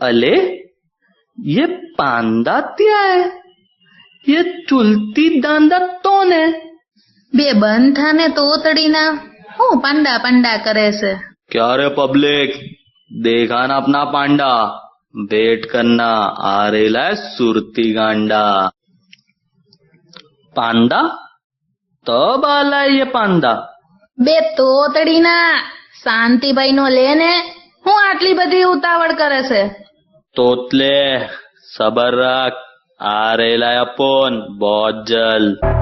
अले ये पांदा क्या है? ये चुलती दांदा कौन है? બે બંધ થાને તોતડીના હું પાંડા પાંડા કરે છે. क्या रे पब्लिक, देखा ना अपना पांडा, वेट करना आ रेला है सुरती गांडा। पांडा तब आला है ये पांडा। બે તોતડીના શાંતિભાઈ નો લે ને, હું આટલી બધી ઉતાવળ કરે છે? तोतले सबर रख, आ रेला है अपन बहुत जल्द।